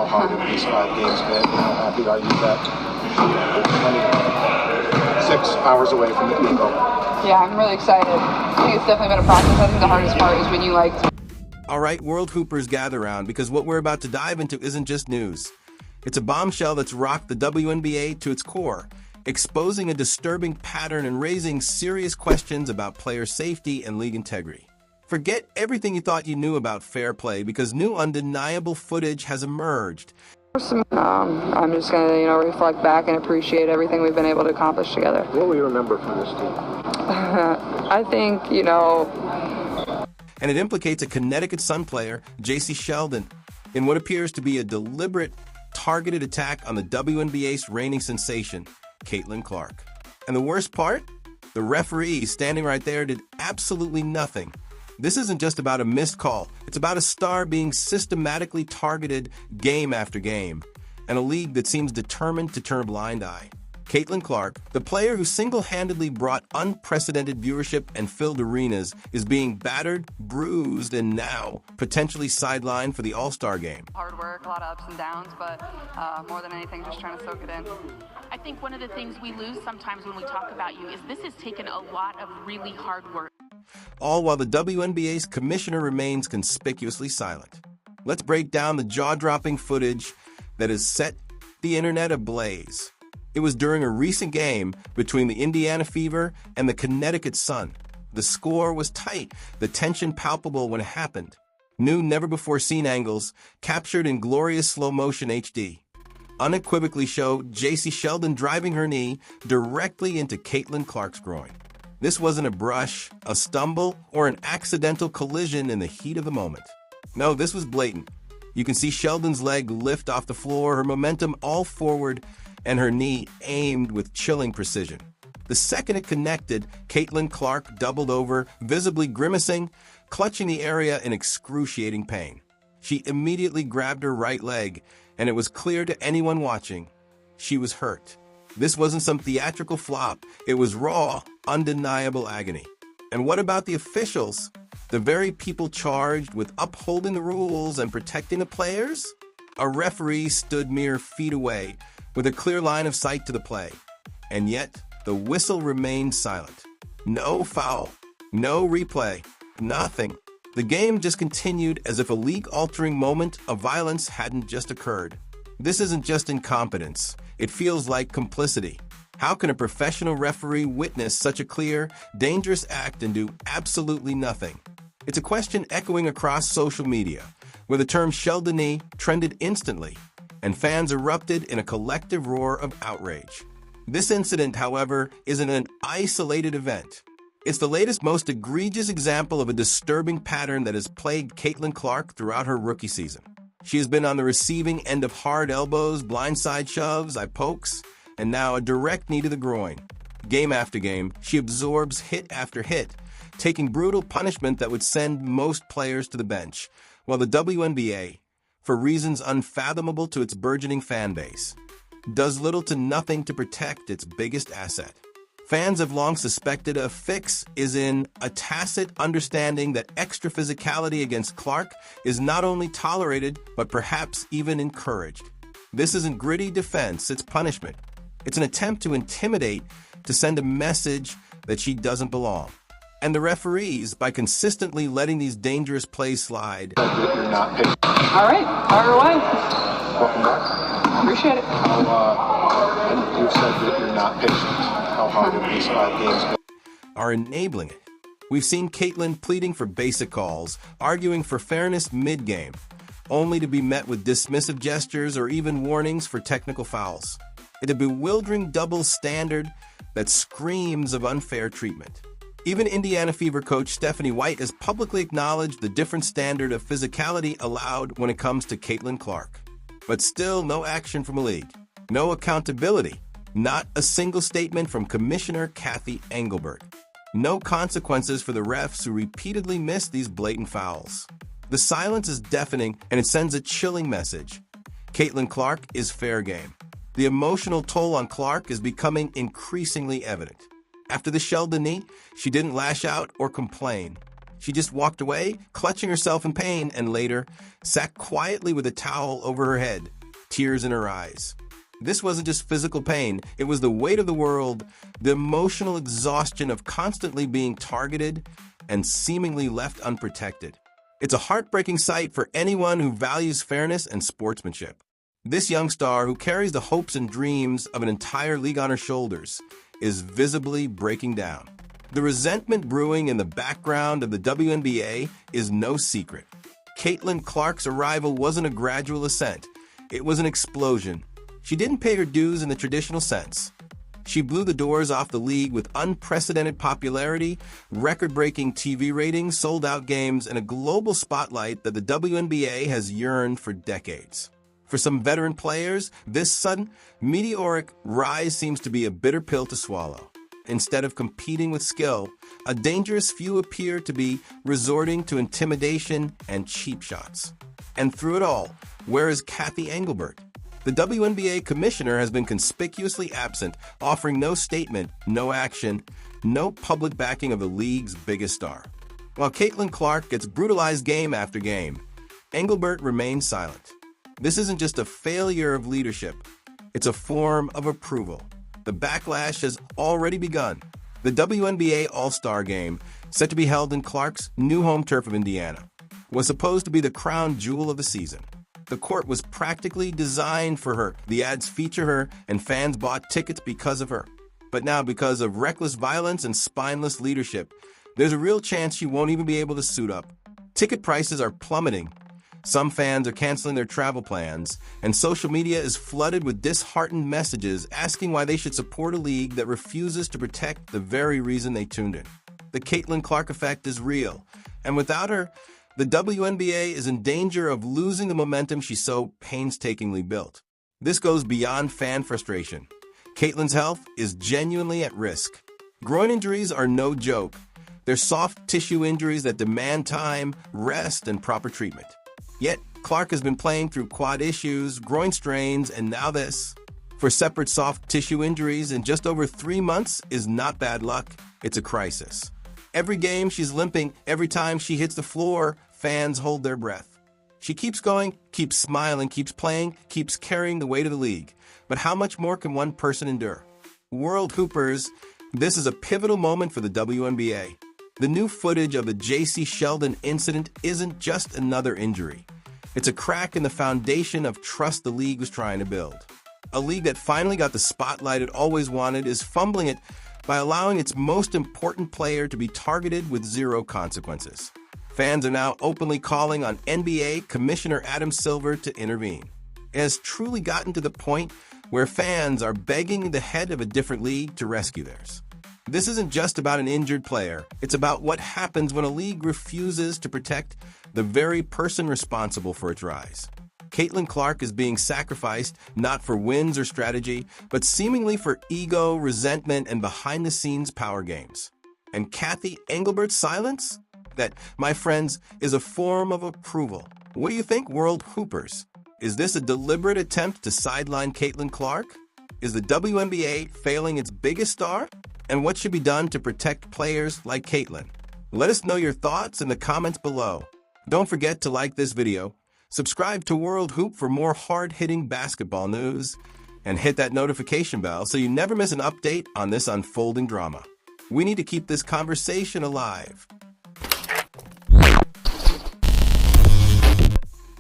hard have these 5 games been, and how happy are you that we're 6 hours away from the Eagle? Yeah, I'm really excited. I think it's definitely been a process. I think the hardest part is when you All right, World Hoopers, gather around, because what we're about to dive into isn't just news. It's a bombshell that's rocked the WNBA to its core, exposing a disturbing pattern and raising serious questions about player safety and league integrity. Forget everything you thought you knew about fair play, because new undeniable footage has emerged. I'm just going to, reflect back and appreciate everything we've been able to accomplish together. What will you remember from this team? I think, And it implicates a Connecticut Sun player, Jacy Sheldon, in what appears to be a deliberate, targeted attack on the WNBA's reigning sensation, Caitlin Clark. And the worst part? The referee standing right there did absolutely nothing. This isn't just about a missed call. It's about a star being systematically targeted game after game, and a league that seems determined to turn a blind eye. Caitlin Clark, the player who single-handedly brought unprecedented viewership and filled arenas, is being battered, bruised, and now potentially sidelined for the All-Star game. Hard work, a lot of ups and downs, but more than anything, just trying to soak it in. I think one of the things we lose sometimes when we talk about you is this has taken a lot of really hard work. All while the WNBA's commissioner remains conspicuously silent. Let's break down the jaw-dropping footage that has set the internet ablaze. It was during a recent game between the Indiana Fever and the Connecticut Sun. The score was tight, the tension palpable when it happened. New never-before-seen angles, captured in glorious slow-motion HD, unequivocally showed Jacy Sheldon driving her knee directly into Caitlin Clark's groin. This wasn't a brush, a stumble, or an accidental collision in the heat of the moment. No, this was blatant. You can see Sheldon's leg lift off the floor, her momentum all forward, and her knee aimed with chilling precision. The second it connected, Caitlin Clark doubled over, visibly grimacing, clutching the area in excruciating pain. She immediately grabbed her right leg, and it was clear to anyone watching, she was hurt. This wasn't some theatrical flop. It was raw, undeniable agony. And what about the officials? The very people charged with upholding the rules and protecting the players? A referee stood mere feet away, with a clear line of sight to the play. And yet, the whistle remained silent. No foul, no replay, nothing. The game just continued as if a league-altering moment of violence hadn't just occurred. This isn't just incompetence. It feels like complicity. How can a professional referee witness such a clear, dangerous act and do absolutely nothing? It's a question echoing across social media, where the term Sheldonese trended instantly, and fans erupted in a collective roar of outrage. This incident, however, isn't an isolated event. It's the latest, most egregious example of a disturbing pattern that has plagued Caitlin Clark throughout her rookie season. She has been on the receiving end of hard elbows, blindside shoves, eye pokes, and now a direct knee to the groin. Game after game, she absorbs hit after hit, taking brutal punishment that would send most players to the bench, while the WNBA, for reasons unfathomable to its burgeoning fan base, does little to nothing to protect its biggest asset. Fans have long suspected a fix is in a tacit understanding that extra physicality against Clark is not only tolerated, but perhaps even encouraged. This isn't gritty defense, it's punishment. It's an attempt to intimidate, to send a message that she doesn't belong. And the referees, by consistently letting these dangerous plays slide. You're not patient. All right, fire away. Welcome back. Appreciate it. And you said that you're not patient. How hard have these 5 games been? Are enabling it. We've seen Caitlin pleading for basic calls, arguing for fairness mid-game, only to be met with dismissive gestures or even warnings for technical fouls. It's a bewildering double standard that screams of unfair treatment. Even Indiana Fever coach Stephanie White has publicly acknowledged the different standard of physicality allowed when it comes to Caitlin Clark. But still, no action from a league. No accountability. Not a single statement from Commissioner Kathy Engelbert. No consequences for the refs who repeatedly miss these blatant fouls. The silence is deafening, and it sends a chilling message. Caitlin Clark is fair game. The emotional toll on Clark is becoming increasingly evident. After the Sheldonese, she didn't lash out or complain. She just walked away, clutching herself in pain, and later sat quietly with a towel over her head, tears in her eyes. This wasn't just physical pain, it was the weight of the world, the emotional exhaustion of constantly being targeted and seemingly left unprotected. It's a heartbreaking sight for anyone who values fairness and sportsmanship. This young star, who carries the hopes and dreams of an entire league on her shoulders, is visibly breaking down. The resentment brewing in the background of the WNBA is no secret. Caitlin Clark's arrival wasn't a gradual ascent, it was an explosion. She didn't pay her dues in the traditional sense. She blew the doors off the league with unprecedented popularity, record-breaking TV ratings, sold-out games, and a global spotlight that the WNBA has yearned for decades. For some veteran players, this sudden, meteoric rise seems to be a bitter pill to swallow. Instead of competing with skill, a dangerous few appear to be resorting to intimidation and cheap shots. And through it all, where is Cathy Engelbert? The WNBA commissioner has been conspicuously absent, offering no statement, no action, no public backing of the league's biggest star. While Caitlin Clark gets brutalized game after game, Engelbert remains silent. This isn't just a failure of leadership, it's a form of approval. The backlash has already begun. The WNBA All-Star Game, set to be held in Clark's new home turf of Indiana, was supposed to be the crown jewel of the season. The court was practically designed for her. The ads feature her, and fans bought tickets because of her. But now, because of reckless violence and spineless leadership, there's a real chance she won't even be able to suit up. Ticket prices are plummeting. Some fans are canceling their travel plans, and social media is flooded with disheartened messages asking why they should support a league that refuses to protect the very reason they tuned in. The Caitlin Clark effect is real, and without her, the WNBA is in danger of losing the momentum she so painstakingly built. This goes beyond fan frustration. Caitlin's health is genuinely at risk. Groin injuries are no joke. They're soft tissue injuries that demand time, rest, and proper treatment. Yet, Clark has been playing through quad issues, groin strains, and now this. For separate soft tissue injuries in just over 3 months is not bad luck, it's a crisis. Every game she's limping, every time she hits the floor, fans hold their breath. She keeps going, keeps smiling, keeps playing, keeps carrying the weight of the league. But how much more can one person endure? World Hoopers, this is a pivotal moment for the WNBA. The new footage of the Jacy Sheldon incident isn't just another injury. It's a crack in the foundation of trust the league was trying to build. A league that finally got the spotlight it always wanted is fumbling it by allowing its most important player to be targeted with zero consequences. Fans are now openly calling on NBA Commissioner Adam Silver to intervene. It has truly gotten to the point where fans are begging the head of a different league to rescue theirs. This isn't just about an injured player. It's about what happens when a league refuses to protect the very person responsible for its rise. Caitlin Clark is being sacrificed not for wins or strategy, but seemingly for ego, resentment, and behind-the-scenes power games. And Cathy Engelbert's silence? That, my friends, is a form of approval. What do you think, World Hoopers? Is this a deliberate attempt to sideline Caitlin Clark? Is the WNBA failing its biggest star? And what should be done to protect players like Caitlin? Let us know your thoughts in the comments below. Don't forget to like this video, subscribe to World Hoop for more hard-hitting basketball news, and hit that notification bell so you never miss an update on this unfolding drama. We need to keep this conversation alive.